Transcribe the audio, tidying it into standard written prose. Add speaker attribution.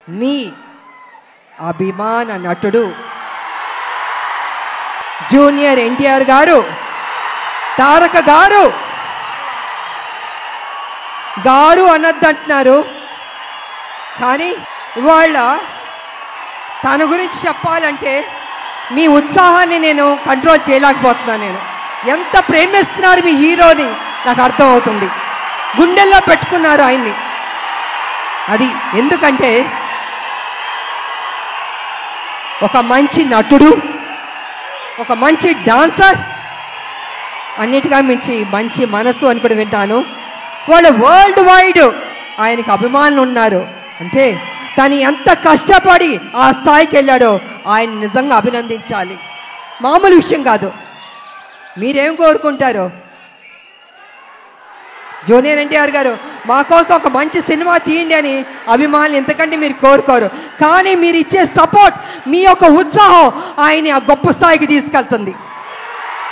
Speaker 1: మీ అభిమాన నటుడు జూనియర్ ఎన్టీఆర్ గారు, తారక గారు గారు అనొద్దంటున్నారు. కానీ ఇవాళ తన గురించి చెప్పాలంటే మీ ఉత్సాహాన్ని నేను కంట్రోల్ చేయలేకపోతున్నాను. నేను ఎంత ప్రేమిస్తున్నారు మీ హీరోని నాకు అర్థమవుతుంది. గుండెల్లో పెట్టుకున్నారు ఆయన్ని. అది ఎందుకంటే ఒక మంచి నటుడు, ఒక మంచి డాన్సర్, అన్నిటిగా మించి మంచి మనసు అని కూడా వింటాను. వాళ్ళు వరల్డ్ వైడ్ ఆయనకి అభిమానులు ఉన్నారు. అంటే తను ఎంత కష్టపడి ఆ స్థాయికి వెళ్ళాడో ఆయన నిజంగా అభినందించాలి. మామూలు విషయం కాదు. మీరేం కోరుకుంటారు? జూనియర్ ఎన్టీఆర్ గారు మా కోసం ఒక మంచి సినిమా తీయండి అని అభిమానులు ఎంతకంటే మీరు కోరుకోరు. కానీ మీరు ఇచ్చే సపోర్ట్, మీ యొక్క ఉత్సాహం ఆయన్ని ఆ గొప్ప స్థాయికి తీసుకెళ్తుంది.